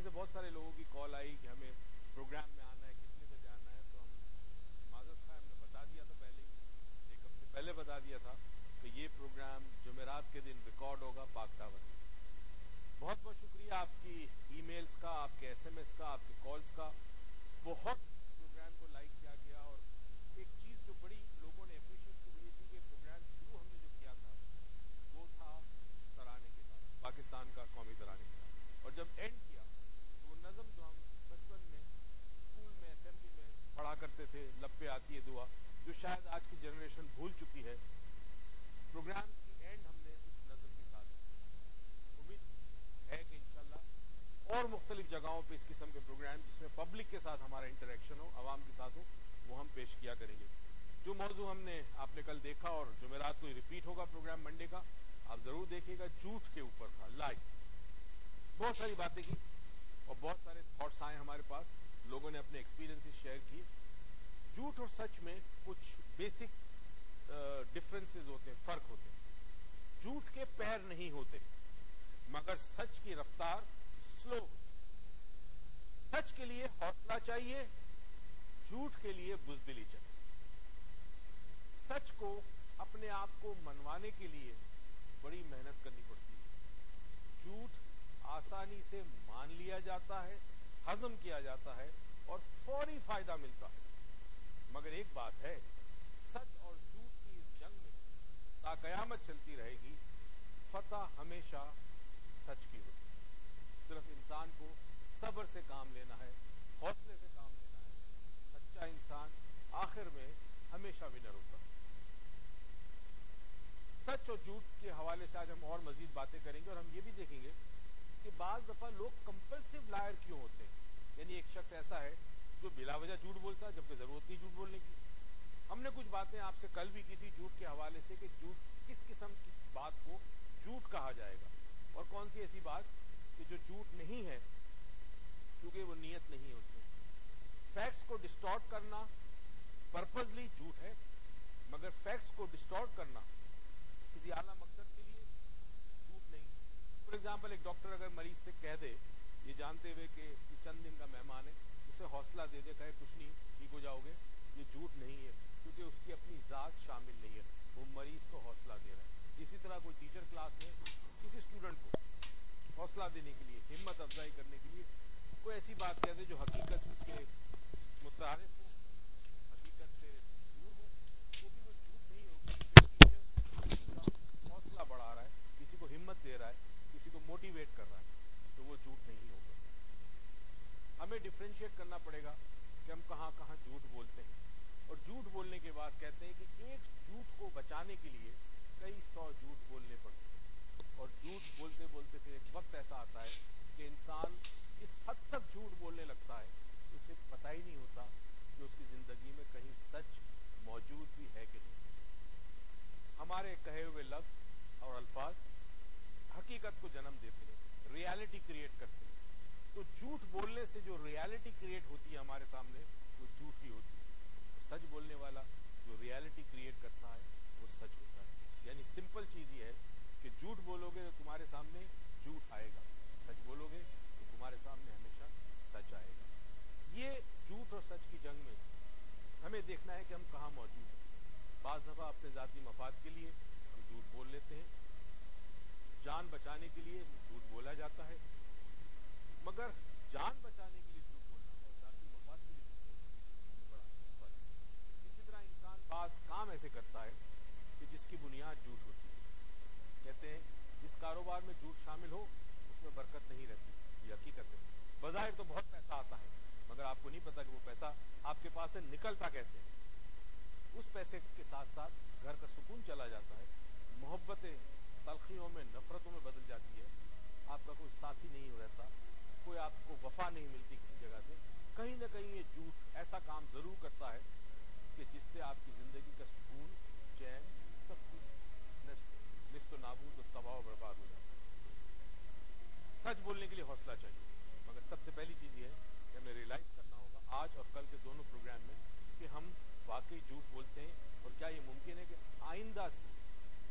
سے بہت سارے لوگوں کی کال آئی کہ ہمیں پروگرام میں آنا ہے، کتنے بجے آنا ہے. تو ہم معذرت خواہ ہم نے بتا دیا تھا پہلے ہی، ایک ہفتے پہلے بتا دیا تھا کہ یہ پروگرام جمعرات کے دن ریکارڈ ہوگا پاک ٹاور میں. بہت بہت شکریہ آپ کی ای میلز کا، آپ کے ایس ایم ایس کا، آپ کے کالز کا. بہت پروگرام کو لائک کیا گیا. اور ایک چیز جو بڑی لوگوں نے اپریشیٹ کی وہی تھی کہ پروگرام شروع ہم نے جو کیا تھا وہ تھا ترانے کے ساتھ، پاکستان کا قومی ترانے کے ساتھ. اور جب اینڈ کیا تو وہ نظم جو ہم بچپن میں اسکول میں اسمبلی میں پڑھا کرتے تھے، لب پہ آتی ہے دعا، جو شاید آج کی جنریشن بھول چکی ہے، پروگرام کی اینڈ ہم نے اس نظم کے ساتھ. امید ہے کہ انشاءاللہ اور مختلف جگہوں پہ اس قسم کے پروگرام جس میں پبلک کے ساتھ ہمارا انٹریکشن ہو، عوام کے ساتھ ہو، وہ ہم پیش کیا کریں گے. جو موضوع ہم نے آپ نے کل دیکھا اور جمعرات کو ریپیٹ ہوگا پروگرام منڈے کا، آپ ضرور دیکھیے گا، جھوٹ کے اوپر تھا لائیو. بہت ساری باتیں کی اور بہت سارے تھاٹس آئے ہمارے پاس، لوگوں نے اپنے ایکسپیرینسز شیئر کیے. جھوٹ اور سچ میں کچھ بیسک ڈفرینسز ہوتے ہیں، فرق ہوتے ہیں. جھوٹ کے پیر نہیں ہوتے مگر سچ کی رفتار سلو ہوتی. سچ کے لیے حوصلہ چاہیے، جھوٹ کے لیے بزدلی چاہیے. سچ کو اپنے آپ کو منوانے کے لیے بڑی محنت کرنی پڑتی ہے. جھوٹ آسانی سے مان لیا جاتا ہے، ہضم کیا جاتا ہے اور فوری فائدہ ملتا ہے. مگر ایک بات ہے، سچ اور جھوٹ کی اس جنگ میں تا قیامت چلتی رہے گی، فتح ہمیشہ سچ کی ہوتی ہے. صرف انسان کو صبر سے کام لینا ہے، حوصلے سے کام لینا ہے. سچا انسان آخر میں ہمیشہ ونر ہوتا ہے. سچ اور جھوٹ کے حوالے سے آج ہم اور مزید باتیں کریں گے اور ہم یہ بھی دیکھیں گے کہ بعض دفعہ لوگ کمپلسیو لائر کیوں ہوتے ہیں. یعنی ایک شخص ایسا ہے جو بلا وجہ جھوٹ بولتا ہے جبکہ ضرورت نہیں جھوٹ بولنے کی. ہم نے کچھ باتیں آپ سے کل بھی کی تھی جھوٹ کے حوالے سے کہ جھوٹ کس قسم کی بات کو جھوٹ کہا جائے گا اور کون سی ایسی بات کہ جو جھوٹ نہیں ہے کیونکہ وہ نیت نہیں ہوتی. فیکٹس کو ڈسٹارٹ کرنا پرپزلی جھوٹ ہے، مگر فیکٹس کو ڈسٹارٹ کرنا کسی اعلیٰ مقصد کے لیے جھوٹ نہیں. فار ایگزامپل ایک ڈاکٹر اگر مریض سے کہہ دے یہ جانتے ہوئے کہ یہ چند دن کا مہمان ہے، اسے حوصلہ دے دے، کہے کچھ نہیں ٹھیک ہو جاؤ گے، یہ جھوٹ نہیں ہے کیونکہ اس کی اپنی ذات شامل نہیں ہے، وہ مریض کو حوصلہ دے رہا ہے. اسی طرح کوئی ٹیچر کلاس میں کسی اسٹوڈنٹ کو حوصلہ دینے کے لیے، ہمت افزائی کرنے کے لیے کوئی ایسی بات کہہ دے جو حقیقت کے متعارف ہو، حقیقت سے دور ہو، وہ بھی وہ جھوٹ نہیں ہوگی کیونکہ ٹیچر کسی کا حوصلہ بڑھا رہا ہے، کسی کو ہمت دے رہا ہے، کسی کو موٹیویٹ کر رہا ہے، تو وہ جھوٹ نہیں ہوگا. ہمیں ڈفرینشیٹ کرنا پڑے گا کہ ہم کہاں کہاں جھوٹ بولتے ہیں. اور جھوٹ بولنے کے بعد کہتے ہیں کہ ایک جھوٹ کو بچانے کے لیے کئی 100 جھوٹ بولنے پڑتے ہیں. اور جھوٹ بولتے بولتے پھر ایک وقت ایسا آتا ہے کہ انسان اس حد تک جھوٹ بولنے لگتا ہے کہ اسے پتہ ہی نہیں ہوتا کہ اس کی زندگی میں کہیں سچ موجود بھی ہے کہ نہیں. ہمارے کہے ہوئے لفظ اور الفاظ حقیقت کو جنم دیتے ہیں، ریالٹی کریٹ کرتے ہیں. تو جھوٹ بولنے سے جو ریالٹی کریٹ ہوتی ہے ہمارے سامنے وہ جھوٹ ہی ہوتی ہے. سچ بولنے والا جو ریالٹی کریٹ کرتا ہے وہ سچ ہوتا ہے. یعنی سمپل چیز یہ ہے کہ جھوٹ بولو گے تو تمہارے سامنے جھوٹ آئے گا، سچ بولو گے تو تمہارے سامنے ہمیشہ سچ آئے گا. یہ جھوٹ اور سچ کی جنگ میں ہمیں دیکھنا ہے کہ ہم کہاں موجود ہیں. بعض دفعہ اپنے ذاتی مفاد کے لیے ہم جھوٹ بول لیتے ہیں، جان بچانے کے لیے جھوٹ بولا جاتا ہے. مگر جان بچانے کے لیے جھوٹ بولنا اور ذاتی مفاد کے لیے جھوٹ بولنا میں بڑا فرق ہے. اسی طرح انسان بعض کام ایسے کرتا ہے کہ جس کی بنیاد جھوٹ ہوتی ہے. کہتے ہیں جس کاروبار میں جھوٹ شامل ہو اس میں برکت نہیں رہتی. یہ حقیقت ہے. بظاہر تو بہت پیسہ آتا ہے مگر آپ کو نہیں پتا کہ وہ پیسہ آپ کے پاس سے نکلتا کیسے. اس پیسے کے ساتھ ساتھ گھر کا سکون چلا جاتا ہے، محبتیں تلخیوں میں نفرتوں میں بدل جاتی ہے، آپ کا کوئی ساتھی نہیں رہتا، کوئی آپ کو وفا نہیں ملتی کسی جگہ سے. کہیں نہ کہیں یہ جھوٹ ایسا کام ضرور کرتا ہے کہ جس سے آپ کی زندگی کا سکون، چین، سب کچھ نست و نابود اور تباہ و برباد ہو جاتا ہے. سچ بولنے کے لیے حوصلہ چاہیے، مگر سب سے پہلی چیز یہ ہے کہ ہمیں ریئلائز کرنا ہوگا آج اور کل کے دونوں پروگرام میں کہ ہم واقعی جھوٹ بولتے ہیں. اور کیا یہ ممکن ہے کہ آئندہ سے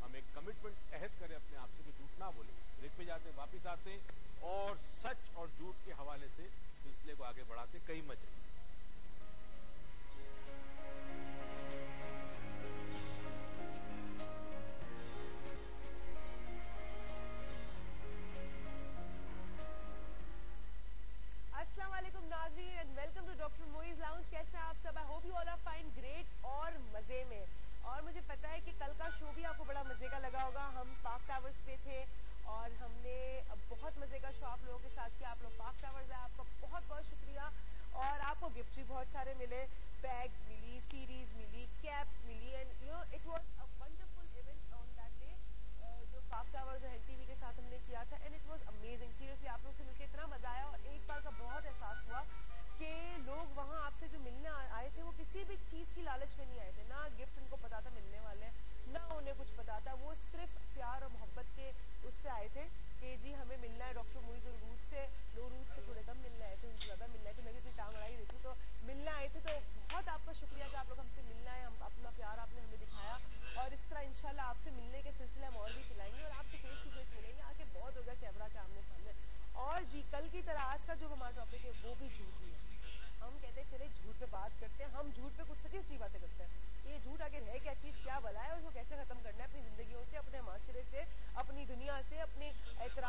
ہم ایک کمٹمنٹ عہد کریں اپنے آپ سے کہ جھوٹ نہ بولیں. بریک پہ جاتے ہیں، واپس آتے ہیں اور سچ اور جھوٹ کے حوالے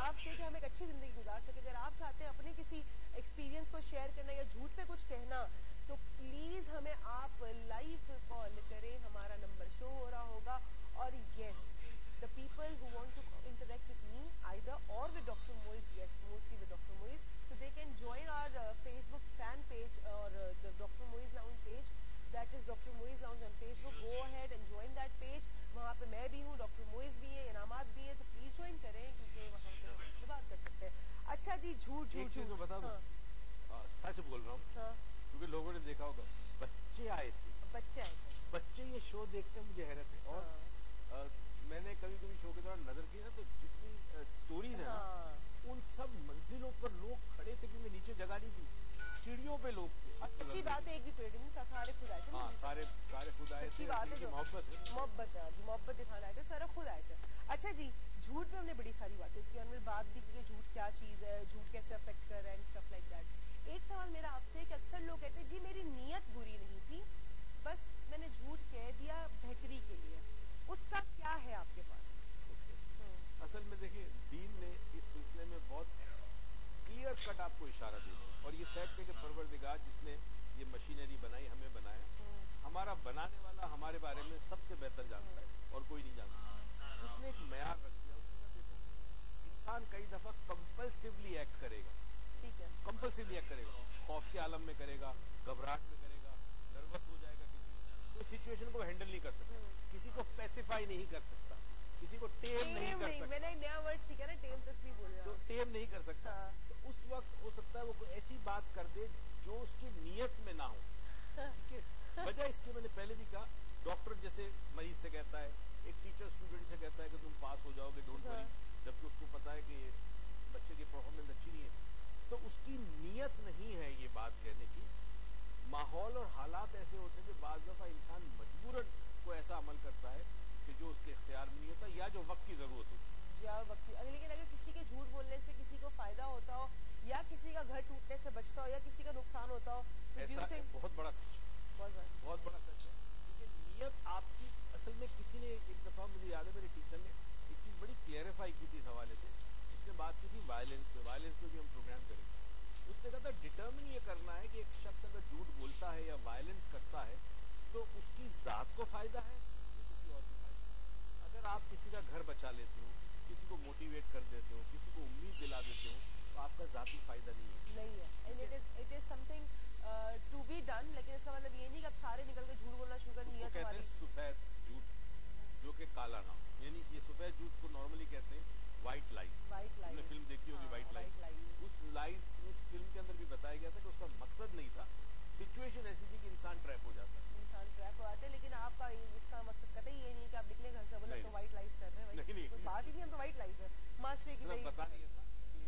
آپ سے کہ ہم ایک اچھی زندگی گزار سکیں. اگر آپ چاہتے ہیں اپنے کسی ایکسپیرینس کو شیئر کرنا یا جھوٹ پہ کچھ کہنا تو پلیز ہمیں آپ لائیو کال کریں, ہمارا نمبر شو ہو رہا ہوگا. اور یس, the people who want to interact with me either or with Dr. Moise, yes, mostly with Dr. Moise, so they can join our Facebook fan page or the Dr. Moise Lounge page, that is Dr. Moise Lounge on Facebook. Go ahead and join that page. وہاں پہ میں بھی ہوں, doctor موئز بھی ہے, انعامات بھی ہے, تو پلیز جوائن کریں کیونکہ وہاں پہ ہم سے بات کر سکتے ہیں. اچھا جی, جھوٹ ایک جھوٹ چیز میں بتا دوں, سچ بول رہا ہوں, ہاں کیونکہ لوگوں نے دیکھا ہوگا بچے آئے تھے, بچے آئے تھے, بچے یہ شو دیکھتے ہیں, مجھے حیرت ہے. اور میں نے کبھی کبھی شو کے دوران نظر کی نا, تو جتنی سٹوریز ہیں نا, ان سب منزلوں پر لوگ کھڑے تھے کیونکہ نیچے جگہ نہیں تھی, سیڑھیوں پہ لوگ تھے. اچھی بات ہے, ایک بھی پیڑ نہیں تھا, سارے خود آئے تھے. ہاں, سارے خود آئے اچھی تھے, بات ہے, جو محبت ہے, محبت ہے جی, محبت دکھانا آئے تھے, سارے خود آئے تھے. اچھا جی, جھوٹ پہ ہم نے بڑی ساری باتیں کی, ہم نے بات بھی کی کہ جھوٹ کیا چیز ہے, جھوٹ کیسے افیکٹ کر رہا ہے اینڈ اسٹف لائک دیٹ. ایک سوال میرا آپ سے کہ اکثر لوگ کہتے ہیں جی میری نیت بری نہیں تھی, بس میں نے جھوٹ کہہ دیا بہتری کے لیے, اس کا کیا ہے آپ کے پاس؟ اصل میں دیکھیے, دین نے اس سلسلے میں بہت کلیئر کٹ آپ کو اشارہ دیا, اور یہ فیکٹ ہے کہ پروردگار جس نے یہ مشینری بنائی, ہمیں بنایا, ہمارا بنانے والا ہمارے بارے میں سب سے بہتر جانتا ہے اور کوئی نہیں جانتا. اس نے ایک معیار رکھ دیا. اس نے دیکھو, انسان کئی دفعہ کمپلسیولی ایکٹ کرے گا, ٹھیک ہے, کمپلسیولی ایکٹ کرے گا, خوف کے عالم میں کرے گا, گھبراہٹ میں کرے گا, نروس ہو جائے گا, کسی تو سچویشن کو ہینڈل نہیں کر سکتا, کسی کو پیسیفائی نہیں کر سکتا, کسی کو ٹیم نہیں کر سکتا. میں نے نیا ورڈ سیکھا نا, ٹیم تصویر بول رہا تو ٹیم نہیں کر سکتا. تو اس وقت ہو سکتا ہے وہ کوئی ایسی بات کر دے جو اس کی نیت میں نہ ہو. ٹھیک ہے, وجہ اس کی میں نے پہلے بھی کہا, ڈاکٹر جیسے مریض سے کہتا ہے, ایک ٹیچر اسٹوڈنٹ سے کہتا ہے کہ تم پاس ہو جاؤ گے, ڈونٹ وری, جبکہ اس کو پتا ہے کہ بچے کی پرفارمنس اچھی نہیں ہے. تو اس کی نیت نہیں ہے یہ بات کہنے کی. ماحول اور حالات ایسے ہوتے ہیں کہ بعض دفعہ انسان مجبوراً کو ایسا عمل کرتا ہے کہ جو اس کے اختیار میں نہیں ہوتا, یا جو وقت کی ضرورت ہوتی ہے. وقت. لیکن اگر کسی کے جھوٹ بولنے سے کسی کو فائدہ ہوتا ہو, یا کسی کا گھر ٹوٹنے سے بچتا ہو, یا کسی کا نقصان ہوتا ہو, ایسا بہت بڑا سچ, بہت بڑا سچ ہے. کیونکہ نیت آپ کی, اصل میں کسی نے ایک دفعہ, مجھے یاد ہے میرے ٹیچر نے ایک چیز بڑی کلیئرفائی کی تھی اس حوالے سے. اس نے بات کی تھی وائلنس پہ, وائلنس پہ بھی ہم پروگرام کریں گے. اس نے کہا تھا ڈٹرمن یہ کرنا ہے کہ ایک شخص اگر جھوٹ بولتا ہے یا وائلنس کرتا ہے تو اس کی ذات کو فائدہ ہے یا کسی اور کو فائدہ ہے. اگر آپ کسی کا گھر بچا لیتے ہو, کسی کو موٹیویٹ کر دیتے ہو, کسی کو امید دلا دیتے ہو, تو آپ کا ذاتی فائدہ نہیں ہے. نہیں ہے, and it is something to be done, لیکن اس کا مطلب یہ نہیں کہ اب سارے نکل کے جھوٹ بولنا شروع کر. اس کو کہتے ہیں سفید جھوٹ, جو کہ کالا نہ ہو. یعنی یہ سفید جھوٹ کو نارملی کہتے ہیں وائٹ لائز. تم نے فلم دیکھی ہوگی وائٹ لائز. اس فلم کے اندر بھی بتایا گیا تھا کہ اس کا مقصد نہیں تھا, سچویشن ایسی تھی کہ انسان ٹریپ ہو جاتا ہے. انسان ٹریپ ہو جاتے ہیں, لیکن آپ کا اس کا مقصد قطعی یہ نہیں کہ آپ نکلے گھر سے بولے تو وائٹ لائز کر رہے ہیں. نہیں, کوئی بات ہی نہیں, ہم تو وائٹ لائز ہے معاشرے کی. بتانا یہ تھا کہ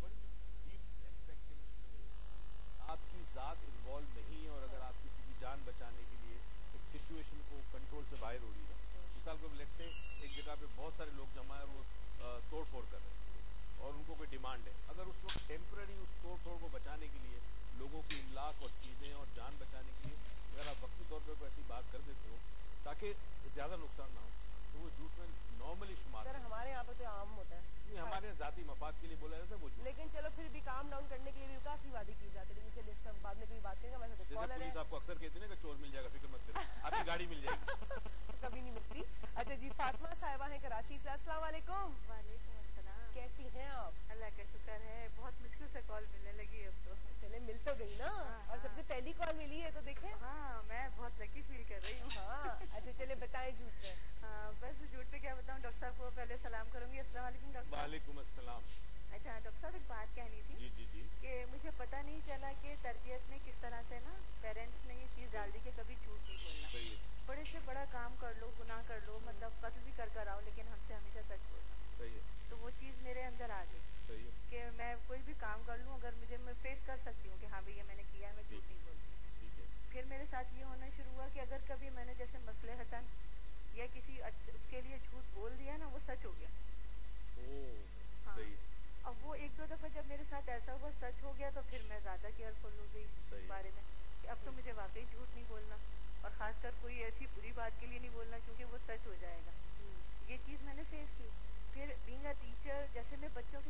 بڑی ڈیپ ایسپیکٹ آپ کی ذات انوالو نہیں ہے, اور اگر آپ کسی کی جان بچانے کے لیے ایک سچویشن کو کنٹرول سے باہر ہو رہی ہے, مثال کو لیٹ سے ایک جگہ پہ بہت سارے لوگ جمع ہیں اور وہ توڑ پھوڑ کر رہے ہیں, اور ان کو کوئی ڈیمانڈ ہے, اگر اس وقت ٹیمپرری اس توڑ پھوڑ کو بچانے کے لیے, لوگوں کی املاک اور چیزیں اور جان بچانے کے لیے اگر آپ وقتی طور پہ کوئی ایسی بات کر دیتے ہو تاکہ زیادہ نقصان نہ ہو, تو وہ جھوٹ میں نارملی شمار ہے. ہمارے یہاں پہ تو عام ہوتا ہے, ہمارے ذاتی مفاد کے لیے بولا جاتا ہے وہ جھوٹ. لیکن چلو پھر بھی کام ڈاؤن کرنے کے لیے بھی کافی وعدے کی جاتے ہیں, لیکن چلیے اس کا بعد میں کوئی بات کریں گے. ہمارے ساتھ کالر ہے, پولیس آپ کو اکثر کہتی ہے نا کہ چور مل جائے گا, فکر مت کریں, آپ کی گاڑی مل جائے گی. کبھی نہیں ملتی. اچھا جی, فاطمہ صاحبہ ہیں کراچی سے, السلام علیکم. وعلیکم السلام. کیسی ہیں آپ؟ اللہ کا شکر ہے, بہت مشکل سے کال ملنے لگی اب تو. چلے مل تو گئی نا, اور سب سے پہلی کال ملی ہے تو دیکھیں. ہاں, میں بہت لکی فیل کر رہی ہوں. ہاں, اچھا چلے بتائیں جھوٹ پہ. ہاں, بس جھوٹ پہ کیا بتاؤں, ڈاکٹر صاحب کو پہلے سلام کروں گی. السلام علیکم ڈاکٹر صاحب. وعلیکم السلام. اچھا ڈاکٹر صاحب, ایک بات کہنی تھی. جی کہ مجھے پتہ نہیں چلا کہ تربیت میں کس طرح سے نا پیرنٹس نے یہ چیز ڈال دی کہ کبھی جھوٹ نہیں بولنا. صحیح ہے, بڑے سے بڑا کام کر لو, گناہ کر لو, مطلب قتل بھی کر آؤ, لیکن ہم سے ہمیشہ سچ بولنا. صحیح ہے, تو وہ چیز میرے اندر آ گئی. صحیح ہے, کہ میں کوئی بھی کام کر لوں, اگر میں فیس کر سکتی ہوں کہ ہاں بھئی یہ میں نے کیا ہے, میں جھوٹ نہیں بولتی. ٹھیک ہے. پھر میرے ساتھ یہ ہونا شروع ہوا کہ اگر کبھی میں نے جیسے مصلحتاً یا کسی اس کے لیے جھوٹ بول دیا نا, وہ سچ ہو گیا. ہاں, صحیح. اب وہ ایک دو دفعہ جب میرے ساتھ ایسا ہوا, سچ ہو گیا, تو پھر میں زیادہ کیئرفل ہو گئی اس بارے میں کہ اب تو مجھے واقعی جھوٹ نہیں بولنا, اور خاص کر کوئی ایسی بری بات کے لیے نہیں بولنا کیونکہ وہ سچ ہو جائے گا. یہ چیز میں نے فیس کی. پھر بینگ اے ٹیچر, جیسے میں بچوں کے